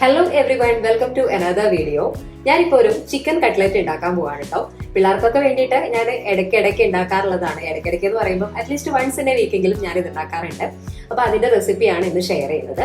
Hello everyone, welcome to another video. ഞാനിപ്പോ ഒരു chicken cutlet ഉണ്ടാക്കാൻ പോവാണ് കേട്ടോ. പിള്ളേർക്കൊക്കെ വേണ്ടിയിട്ട് ഞാൻ ഇടയ്ക്കിടയ്ക്ക് ഉണ്ടാക്കാറുള്ളതാണ്. ഇടയ്ക്കിടയ്ക്ക് എന്ന് പറയുമ്പോൾ അറ്റ്ലീസ്റ്റ് വൺസ് ഇൻ എ വീക്കെങ്കിലും ഞാൻ ഇത് ഉണ്ടാക്കാറുണ്ട്. അപ്പൊ അതിന്റെ റെസിപ്പിയാണ് ഇന്ന് ഷെയർ ചെയ്യുന്നത്.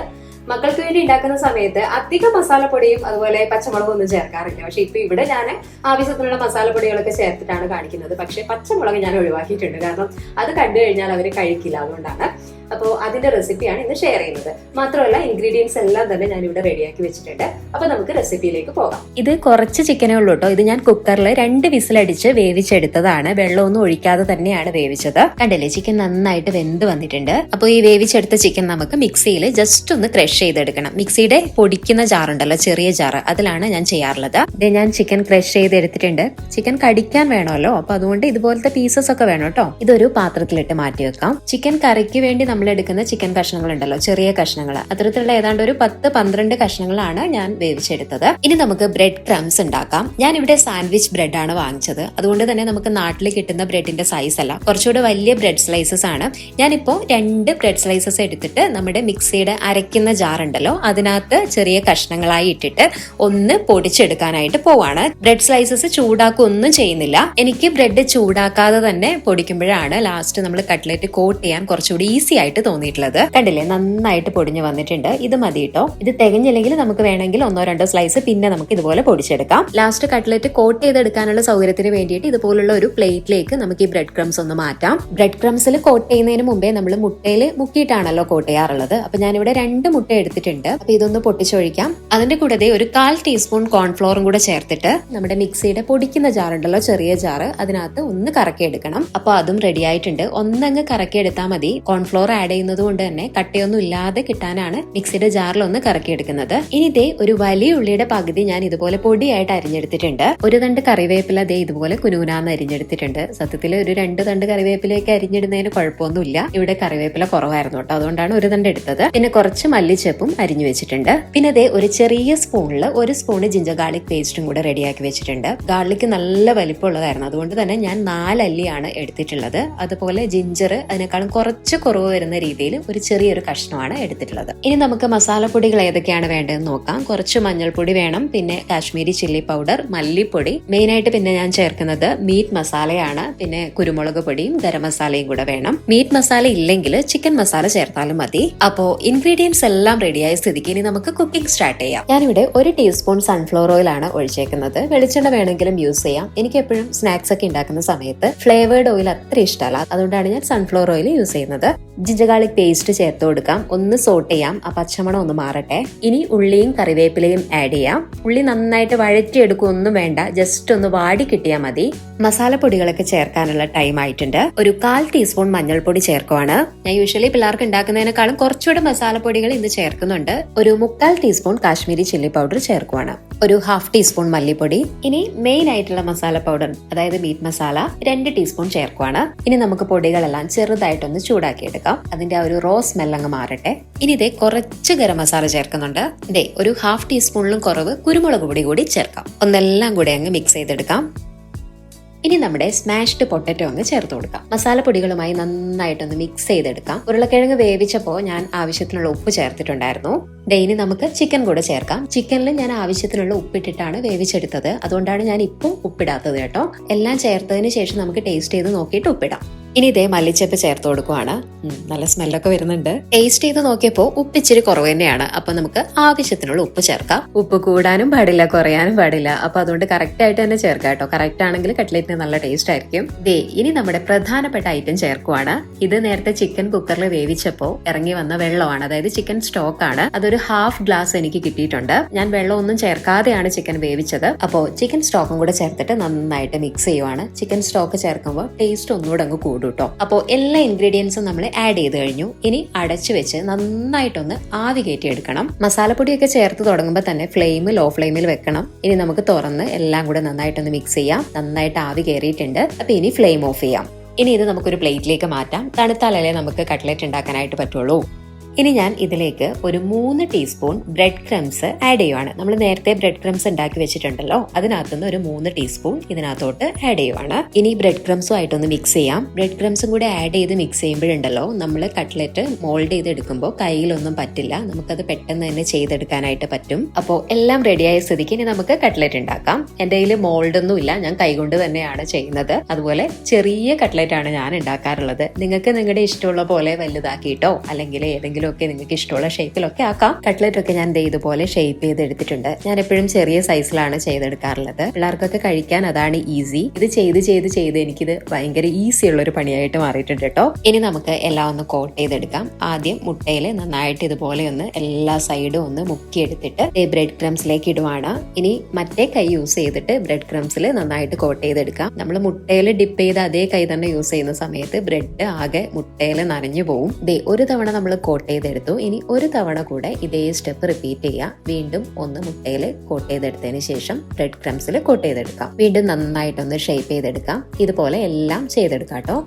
മക്കൾക്ക് വേണ്ടി ഉണ്ടാക്കുന്ന സമയത്ത് അധികം മസാലപ്പൊടിയും അതുപോലെ പച്ചമുളകും ഒന്നും ചേർക്കാറില്ല. പക്ഷെ ഇപ്പൊ ഇവിടെ ഞാൻ ആവശ്യത്തിനുള്ള മസാലപ്പൊടികളൊക്കെ ചേർത്തിട്ടാണ് കാണിക്കുന്നത്. പക്ഷെ പച്ചമുളക് ഞാൻ ഒഴിവാക്കിയിട്ടുണ്ട്, കാരണം അത് കണ്ടു കഴിഞ്ഞാൽ അവർ കഴിക്കില്ല. അതുകൊണ്ടാണ്. അപ്പോൾ അതിന്റെ റെസിപ്പിയാണ് ഇന്ന് ഷെയർ ചെയ്യുന്നത്. മാത്രമല്ല ഇൻഗ്രീഡിയൻസ് എല്ലാം തന്നെ ഞാൻ ഇവിടെ റെഡിയാക്കി വെച്ചിട്ടുണ്ട്. അപ്പൊ നമുക്ക് റെസിപ്പിയിലേക്ക് പോകാം. ഇത് കുറച്ച് ചിക്കനേ ഉള്ളൂ കേട്ടോ. ഇത് ഞാൻ കുക്കറിൽ 2 വിസിലടിച്ച് വേവിച്ചെടുത്തതാണ്. വെള്ളമൊന്നും ഒഴിക്കാതെ തന്നെയാണ് വേവിച്ചത്. കണ്ടില്ലേ, ചിക്കൻ നന്നായിട്ട് വെന്ത് വന്നിട്ടുണ്ട്. അപ്പോൾ ഈ വേവിച്ചെടുത്ത ചിക്കൻ നമുക്ക് മിക്സിയിൽ ജസ്റ്റ് ഒന്ന് ക്രഷ് ചെയ്തെടുക്കണം. മിക്സിയുടെ പൊടിക്കുന്ന ജാറുണ്ടല്ലോ, ചെറിയ ജാറ്, അതിലാണ് ഞാൻ ചെയ്യാറുള്ളത്. ഇത് ഞാൻ ചിക്കൻ ക്രഷ് ചെയ്തെടുത്തിട്ടുണ്ട്. ചിക്കൻ കടിക്കാൻ വേണമല്ലോ, അപ്പൊ അതുകൊണ്ട് ഇതുപോലത്തെ പീസസ് ഒക്കെ വേണം കേട്ടോ. ഇതൊരു പാത്രത്തിലിട്ട് മാറ്റി വെക്കാം. ചിക്കൻ കറിക്ക് വേണ്ടി നമ്മൾ എടുക്കുന്ന ചിക്കൻ കഷ്ണങ്ങൾ ഉണ്ടല്ലോ, ചെറിയ കഷ്ണങ്ങൾ, അത്തരത്തിലുള്ള ഏതാണ്ട് ഒരു 10-12 കഷ്ണങ്ങളാണ് ഞാൻ വേവിച്ചെടുത്തത്. ഇനി നമുക്ക് ബ്രെഡ് ക്രംസ് ഉണ്ടാക്കാം. ഞാൻ ഇവിടെ സാൻഡ്വിച്ച് ബ്രെഡ് ആണ് വാങ്ങിച്ചത്. അതുകൊണ്ട് തന്നെ നമുക്ക് നാട്ടിൽ കിട്ടുന്ന ബ്രെഡിന്റെ സൈസ് അല്ല, കുറച്ചുകൂടെ വലിയ ബ്രെഡ് സ്ലൈസസ് ആണ്. ഞാനിപ്പോ 2 ബ്രെഡ് സ്ലൈസസ് എടുത്തിട്ട് നമ്മുടെ മിക്സിയുടെ അരയ്ക്കുന്ന ജാർ ഉണ്ടല്ലോ, അതിനകത്ത് ചെറിയ കഷ്ണങ്ങളായി ഇട്ടിട്ട് ഒന്ന് പൊടിച്ചെടുക്കാനായിട്ട് പോവാണ്. ബ്രെഡ് സ്ലൈസസ് ചൂടാക്കൊന്നും ചെയ്യുന്നില്ല. എനിക്ക് ബ്രെഡ് ചൂടാക്കാതെ തന്നെ പൊടിക്കുമ്പോഴാണ് ലാസ്റ്റ് നമ്മൾ കട്ട്ലറ്റ് കോട്ട് ചെയ്യാൻ കുറച്ചുകൂടി ഈസി ആയിട്ട് തോന്നിയിട്ടുള്ളത്. കണ്ടില്ലേ, നന്നായിട്ട് പൊടിഞ്ഞു വന്നിട്ടുണ്ട്. ഇത് മതി കേട്ടോ. ഇത് തികഞ്ഞില്ലെങ്കിൽ നമുക്ക് വേണമെങ്കിൽ 1-2 സ്ലൈസ് പിന്നെ നമുക്ക് ഇതുപോലെ പൊടിച്ചെടുക്കാം. ലാസ്റ്റ് കട്ട്ലറ്റ് കോട്ട് ചെയ്തെടുക്കാനുള്ള സൗകര്യത്തിന് വേണ്ടിയിട്ട് ഇതുപോലുള്ള ഒരു പ്ലേറ്റിലേക്ക് നമുക്ക് ഈ ബ്രെഡ് ക്രംസ് ഒന്ന് മാറ്റാം. ബ്രെഡ് ക്രംസിൽ കോട്ട് ചെയ്യുന്നതിന് മുമ്പേ നമ്മൾ മുട്ടയിൽ മുക്കിയിട്ടാണല്ലോ കോട്ട് ചെയ്യാറുള്ളത്. അപ്പൊ ഞാനിവിടെ 2 മുട്ട എടുത്തിട്ടുണ്ട്. അപ്പൊ ഇതൊന്ന് പൊട്ടിച്ചൊഴിക്കാം. അതിന്റെ കൂടെ ഒരു 1/4 ടീസ്പൂൺ കോൺഫ്ലോറും കൂടെ ചേർത്തിട്ട് നമ്മുടെ മിക്സിയുടെ പൊടിക്കുന്ന ജാറുണ്ടല്ലോ, ചെറിയ ജാറ്, അതിനകത്ത് ഒന്ന് കറക്കി എടുക്കണം. അപ്പൊ അതും റെഡി ആയിട്ടുണ്ട്. ഒന്നങ്ങ് കറക്കി എടുത്താൽ മതി. കോൺഫ്ലോർ ആഡ് ചെയ്യുന്നത് കൊണ്ട് തന്നെ കട്ടയൊന്നും ഇല്ലാതെ കിട്ടാനാണ് മിക്സിയുടെ ജാറിൽ ഒന്ന് കറക്കിയെടുക്കുന്നത്. ഇനി ദേ ഒരു വലിയ ഉള്ളിയുടെ പകുതി ഞാൻ ഇതുപോലെ പൊടിയായിട്ട് അരിഞ്ഞെടുത്തിട്ടുണ്ട്. ഒരു തണ്ട് കറിവേപ്പില ദേ ഇതുപോലെ കുനുകുനാന്ന് അരിഞ്ഞെടുത്തിട്ടുണ്ട്. സത്യത്തിൽ ഒരു 2 തണ്ട് കറിവേപ്പിലേക്ക് അരിഞ്ഞിടുന്നതിന് കുഴപ്പമൊന്നുമില്ല. ഇവിടെ കറിവേപ്പില കുറവായിരുന്നു കേട്ടോ, അതുകൊണ്ടാണ് ഒരു തണ്ട് എടുത്തത്. പിന്നെ കുറച്ച് മല്ലിച്ചെപ്പും അരിഞ്ഞു വെച്ചിട്ടുണ്ട്. പിന്നെ ദേ ഒരു ചെറിയ സ്പൂണിൽ 1 സ്പൂണ് ജിഞ്ചർ ഗാർലിക് പേസ്റ്റും കൂടെ റെഡിയാക്കി വെച്ചിട്ടുണ്ട്. ഗാർലിക് നല്ല വലിപ്പമുള്ളതായിരുന്നു, അതുകൊണ്ട് തന്നെ ഞാൻ 4 അല്ലിയാണ് എടുത്തിട്ടുള്ളത്. അതുപോലെ ജിഞ്ചർ അതിനേക്കാളും കുറച്ച് കുറവ് വരുന്ന രീതിയിൽ ഒരു ചെറിയൊരു കഷ്ണമാണ് എടുത്തിട്ടുള്ളത്. ഇനി നമുക്ക് മസാലപ്പൊടികൾ ഏതൊക്കെയാണ് വേണ്ടതെന്ന് നോക്കാം. കുറച്ച് മഞ്ഞൾപ്പൊടി വേണം, പിന്നെ കാശ്മീരി ചില്ലി പൗഡർ, മല്ലിപ്പൊടി, മെയിൻ ആയിട്ട് പിന്നെ ഞാൻ ചേർക്കുന്നത് മീറ്റ് മസാലയാണ്. പിന്നെ കുരുമുളക് പൊടിയും ഗരം മസാലയും കൂടെ വേണം. മീറ്റ് മസാല ഇല്ലെങ്കിൽ ചിക്കൻ മസാല ചേർത്താലും മതി. അപ്പോ ഇൻഗ്രീഡിയൻസ് എല്ലാം റെഡിയായ സ്ഥിതിക്ക് ഇനി നമുക്ക് കുക്കിംഗ് സ്റ്റാർട്ട് ചെയ്യാം. ഞാനിവിടെ 1 ടീസ്പൂൺ സൺഫ്ലവർ ഓയിൽ ആണ് ഒഴിച്ചേക്കുന്നത്. വെളിച്ചെണ്ണ വേണമെങ്കിലും യൂസ് ചെയ്യാം. എനിക്ക് എപ്പോഴും സ്നാക്സ് ഒക്കെ ഉണ്ടാക്കുന്ന സമയത്ത് ഫ്ലേവേർഡ് ഓയിൽ അത്ര ഇഷ്ടമല്ല, അതുകൊണ്ടാണ് ഞാൻ സൺഫ്ലവർ ഓയിൽ യൂസ് ചെയ്യുന്നത്. ജിഞ്ചർ ഗാർലിക് പേസ്റ്റ് ചേർത്ത് കൊടുക്കാം. ഒന്ന് സോട്ട് ചെയ്യാം, ആ പച്ചമണം ഒന്ന് മാറട്ടെ. ഇനി ഉള്ളിയും കറിവേപ്പിലയും ആഡ് ചെയ്യാം. ഉള്ളി നന്നായിട്ട് വഴറ്റിയെടുക്കൊന്നും വേണ്ട, ജസ്റ്റ് ഒന്ന് വാടി കിട്ടിയാൽ മതി. മസാലപ്പൊടികളൊക്കെ ചേർക്കാനുള്ള ടൈം ആയിട്ടുണ്ട്. ഒരു 1/4 ടീസ്പൂൺ മഞ്ഞൾപ്പൊടി ചേർക്കുവാണ്. ഞാൻ യൂഷ്വലി പിള്ളേർക്ക് ഉണ്ടാക്കുന്നതിനേക്കാളും കുറച്ചുകൂടെ മസാലപ്പൊടികൾ ഇന്ന് ചേർക്കുന്നുണ്ട്. ഒരു 1/4 ടീസ്പൂൺ കാശ്മീരി ചില്ലി പൗഡർ ചേർക്കുവാണ്. ഒരു 1/2 ടീസ്പൂൺ മല്ലിപ്പൊടി. ഇനി മെയിൻ ആയിട്ടുള്ള മസാല പൗഡർ, അതായത് മീറ്റ് മസാല, 2 ടീസ്പൂൺ ചേർക്കുവാണ്. ഇനി നമുക്ക് പൊടികളെല്ലാം ചെറുതായിട്ടൊന്ന് ചൂടാക്കിയെടുക്കാം. അതിന്റെ ആ ഒരു റോ സ്മെൽ അങ്ങ് മാറട്ടെ. ഇനി ഇതേ കുറച്ച് ഗരം മസാല ചേർക്കുന്നുണ്ട്. ഇതേ ഒരു 1/2 ടീസ്പൂണിലും കുറവ് കുരുമുളക് പൊടി കൂടി ചേർക്കാം. ഒന്നെല്ലാം കൂടെ അങ്ങ് മിക്സ് ചെയ്തെടുക്കാം. ഇനി നമ്മുടെ സ്മാഷ്ഡ് പൊട്ടറ്റോ അങ്ങ് ചേർത്ത് കൊടുക്കാം. മസാലപ്പൊടികളുമായി നന്നായിട്ടൊന്ന് മിക്സ് ചെയ്തെടുക്കാം. ഉരുളക്കിഴങ്ങ് വേവിച്ചപ്പോൾ ഞാൻ ആവശ്യത്തിനുള്ള ഉപ്പ് ചേർത്തിട്ടുണ്ടായിരുന്നു. ഇനി നമുക്ക് ചിക്കൻ കൂടെ ചേർക്കാം. ചിക്കനിൽ ഞാൻ ആവശ്യത്തിനുള്ള ഉപ്പിട്ടിട്ടാണ് വേവിച്ചെടുത്തത്, അതുകൊണ്ടാണ് ഞാൻ ഇപ്പോൾ ഉപ്പിടാത്തത് കേട്ടോ. എല്ലാം ചേർത്തതിന് ശേഷം നമുക്ക് ടേസ്റ്റ് ചെയ്ത് നോക്കിയിട്ട് ഉപ്പിടാം. ഇനി ഇതേ മല്ലിച്ചപ്പ് ചേർത്ത് കൊടുക്കുവാണ്. നല്ല സ്മെല്ലൊക്കെ വരുന്നുണ്ട്. ടേസ്റ്റ് ചെയ്ത് നോക്കിയപ്പോൾ ഉപ്പ് ഇച്ചിരി കുറവ് തന്നെയാണ്. അപ്പൊ നമുക്ക് ആവശ്യത്തിനുള്ള ഉപ്പ് ചേർക്കാം. ഉപ്പ് കൂടാനും പാടില്ല, കുറയാനും പാടില്ല. അപ്പൊ അതുകൊണ്ട് കറക്റ്റ് ആയിട്ട് തന്നെ ചേർക്കാം കേട്ടോ. കറക്റ്റ് ആണെങ്കിൽ കട്ട്ലറ്റിന് നല്ല ടേസ്റ്റ് ആയിരിക്കും. ഇനി നമ്മുടെ പ്രധാനപ്പെട്ട ഐറ്റം ചേർക്കുവാണ്. ഇത് നേരത്തെ ചിക്കൻ കുക്കറിൽ വേവിച്ചപ്പോൾ ഇറങ്ങി വന്ന വെള്ളമാണ്, അതായത് ചിക്കൻ സ്റ്റോക്ക് ആണ്. അതൊരു 1/2 ഗ്ലാസ് എനിക്ക് കിട്ടിയിട്ടുണ്ട്. ഞാൻ വെള്ളം ഒന്നും ചേർക്കാതെയാണ് ചിക്കൻ വേവിച്ചത്. അപ്പോൾ ചിക്കൻ സ്റ്റോക്കും കൂടെ ചേർത്തിട്ട് നന്നായിട്ട് മിക്സ് ചെയ്യുവാണ്. ചിക്കൻ സ്റ്റോക്ക് ചേർക്കുമ്പോൾ ടേസ്റ്റ് ഒന്നുകൂടെ അങ്ങ് കൂടും കേട്ടോ. അപ്പോൾ എല്ലാ ഇൻഗ്രീഡിയൻസും നമ്മൾ ആഡ് ചെയ്ത് കഴിഞ്ഞു. ഇനി അടച്ചു വെച്ച് നന്നായിട്ടൊന്ന് ആവി കയറ്റി എടുക്കണം. മസാലപ്പൊടിയൊക്കെ ചേർത്ത് തുടങ്ങുമ്പോൾ തന്നെ ഫ്ലെയിം ലോ ഫ്ലെയിമിൽ വെക്കണം. ഇനി നമുക്ക് തുറന്ന് എല്ലാം കൂടെ നന്നായിട്ടൊന്ന് മിക്സ് ചെയ്യാം. നന്നായിട്ട് ആവി കയറിയിട്ടുണ്ട്. അപ്പൊ ഇനി ഫ്ലെയിം ഓഫ് ചെയ്യാം. ഇനി ഇത് നമുക്കൊരു പ്ലേറ്റിലേക്ക് മാറ്റാം. തണുത്താലല്ലേ നമുക്ക് കട്ട്ലറ്റ് ഉണ്ടാക്കാനായിട്ട് പറ്റുള്ളൂ. ഇനി ഞാൻ ഇതിലേക്ക് ഒരു 3 ടീസ്പൂൺ ബ്രെഡ് ക്രംസ് ആഡ് ചെയ്യുവാണ്. നമ്മൾ നേരത്തെ ബ്രെഡ് ക്രംസ് ഉണ്ടാക്കി വെച്ചിട്ടുണ്ടല്ലോ, അതിനകത്തുനിന്ന് ഒരു 3 ടീസ്പൂൺ ഇതിനകത്തോട്ട് ആഡ് ചെയ്യുവാണ്. ഇനി ബ്രെഡ് ക്രംസും ആയിട്ടൊന്ന് മിക്സ് ചെയ്യാം. ബ്രെഡ് ക്രംസും കൂടി ആഡ് ചെയ്ത് മിക്സ് ചെയ്യുമ്പോഴുണ്ടല്ലോ, നമ്മൾ കട്ട്ലറ്റ് മോൾഡ് ചെയ്ത് എടുക്കുമ്പോൾ കയ്യിലൊന്നും പറ്റില്ല, നമുക്കത് പെട്ടെന്ന് തന്നെ ചെയ്തെടുക്കാനായിട്ട് പറ്റും. അപ്പോൾ എല്ലാം റെഡിയായ സ്ഥിതിക്ക് ഇനി നമുക്ക് കട്ട്ലറ്റ് ഉണ്ടാക്കാം. എന്റെ കയ്യിൽ മോൾഡ് ഒന്നും ഇല്ല, ഞാൻ കൈകൊണ്ട് തന്നെയാണ് ചെയ്യുന്നത്. അതുപോലെ ചെറിയ കട്ട്ലറ്റ് ആണ് ഞാൻ ഉണ്ടാക്കാറുള്ളത്. നിങ്ങൾക്ക് നിങ്ങളുടെ ഇഷ്ടമുള്ള പോലെ വലുതാക്കിയിട്ടോ അല്ലെങ്കിൽ ഏതെങ്കിലും ഒക്കെ നിങ്ങൾക്ക് ഇഷ്ടമുള്ള ഷേപ്പിലൊക്കെ ആക്കാം. കട്ട്ലറ്റ് ഒക്കെ ഞാൻ ഇതുപോലെ ഷേപ്പ് ചെയ്ത് എടുത്തിട്ടുണ്ട്. ഞാൻ എപ്പോഴും ചെറിയ സൈസിലാണ് ചെയ്തെടുക്കാറുള്ളത്. പിള്ളേർക്കൊക്കെ കഴിക്കാൻ അതാണ് ഈസി. ഇത് ചെയ്ത് എനിക്കിത് ഭയങ്കര ഈസി ഉള്ള ഒരു പണിയായിട്ട് മാറിയിട്ടുണ്ട് കേട്ടോ. ഇനി നമുക്ക് എല്ലാം ഒന്ന് കോട്ട് ചെയ്തെടുക്കാം. ആദ്യം മുട്ടയിൽ നന്നായിട്ട് ഇതുപോലെ ഒന്ന് എല്ലാ സൈഡും ഒന്ന് മുക്കിയെടുത്തിട്ട് ബ്രെഡ് ക്രംസിലേക്ക് ഇടുവാണ്. ഇനി മറ്റേ കൈ യൂസ് ചെയ്തിട്ട് ബ്രെഡ് ക്രംസിൽ നന്നായിട്ട് കോട്ട് ചെയ്തെടുക്കാം. നമ്മൾ മുട്ടയിൽ ഡിപ്പ് ചെയ്ത് അതേ കൈ തന്നെ യൂസ് ചെയ്യുന്ന സമയത്ത് ബ്രെഡ് ആകെ മുട്ടയിൽ നനഞ്ഞു പോവും. ഒരു തവണ നമ്മൾ കോട്ട് ചെയ്തെടുത്തു. ഇനി ഒരു തവണ കൂടെ ഇതേ സ്റ്റെപ്പ് റിപ്പീറ്റ് ചെയ്യാം. വീണ്ടും ഒന്ന് മുട്ടയിൽ കോട്ട് ചെയ്തെടുത്തതിന് ശേഷം ബ്രെഡ് ക്രംസിൽ കോട്ട് ചെയ്തെടുക്കാം. വീണ്ടും നന്നായിട്ടൊന്ന് ഷേപ്പ് ചെയ്തെടുക്കാം. ഇതുപോലെ എല്ലാം ചെയ്തെടുക്കാം കേട്ടോ.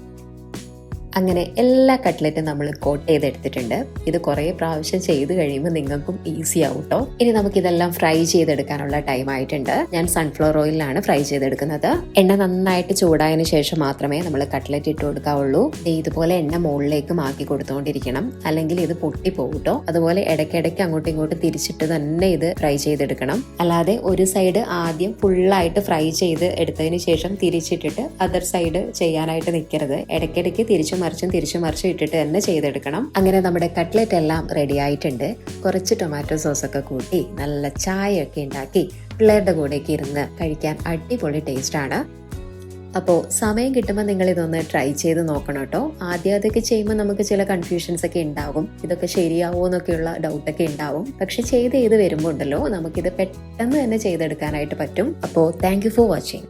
അങ്ങനെ എല്ലാ കട്ട്ലറ്റും നമ്മൾ കോട്ട് ചെയ്തെടുത്തിട്ടുണ്ട്. ഇത് കുറേ പ്രാവശ്യം ചെയ്ത് കഴിയുമ്പോൾ നിങ്ങൾക്കും ഈസി ആവും കേട്ടോ. ഇനി നമുക്ക് ഇതെല്ലാം ഫ്രൈ ചെയ്തെടുക്കാനുള്ള ടൈം ആയിട്ടുണ്ട്. ഞാൻ സൺഫ്ലവർ ഓയിലാണ് ഫ്രൈ ചെയ്തെടുക്കുന്നത്. എണ്ണ നന്നായിട്ട് ചൂടായതിനു ശേഷം മാത്രമേ നമ്മൾ കട്ട്ലറ്റ് ഇട്ട് കൊടുക്കാവുള്ളൂ. ഇതുപോലെ എണ്ണ മുകളിലേക്ക് മാക്കി കൊടുത്തുകൊണ്ടിരിക്കണം, അല്ലെങ്കിൽ ഇത് പൊട്ടിപ്പോകും കേട്ടോ. അതുപോലെ ഇടയ്ക്കിടയ്ക്ക് അങ്ങോട്ടും ഇങ്ങോട്ടും തിരിച്ചിട്ട് തന്നെ ഇത് ഫ്രൈ ചെയ്തെടുക്കണം. അല്ലാതെ ഒരു സൈഡ് ആദ്യം ഫുള്ളായിട്ട് ഫ്രൈ ചെയ്ത് എടുത്തതിന് ശേഷം തിരിച്ചിട്ടിട്ട് അതർ സൈഡ് ചെയ്യാനായിട്ട് നിൽക്കരുത്. ഇടയ്ക്കിടയ്ക്ക് തിരിച്ചും മറിച്ചും ഇട്ടിട്ട് തന്നെ ചെയ്തെടുക്കണം. അങ്ങനെ നമ്മുടെ കട്ട്ലറ്റ് എല്ലാം റെഡി ആയിട്ടുണ്ട്. കുറച്ച് ടൊമാറ്റോ സോസൊക്കെ കൂട്ടി നല്ല ചായയൊക്കെ ഉണ്ടാക്കി പിള്ളേരുടെ കൂടെയൊക്കെ ഇരുന്ന് കഴിക്കാൻ അടിപൊളി ടേസ്റ്റ് ആണ്. അപ്പോൾ സമയം കിട്ടുമ്പോൾ നിങ്ങൾ ഇതൊന്ന് ട്രൈ ചെയ്ത് നോക്കണം കേട്ടോ. ആദ്യം അതൊക്കെ ചെയ്യുമ്പോൾ നമുക്ക് ചില കൺഫ്യൂഷൻസ് ഒക്കെ ഉണ്ടാകും. ഇതൊക്കെ ശരിയാവോ എന്നൊക്കെയുള്ള ഡൗട്ടൊക്കെ ഉണ്ടാവും. പക്ഷെ ചെയ്ത് വരുമ്പോൾ ഉണ്ടല്ലോ, നമുക്കിത് പെട്ടെന്ന് തന്നെ ചെയ്തെടുക്കാനായിട്ട് പറ്റും. അപ്പോൾ താങ്ക് യു ഫോർ വാച്ചിങ്.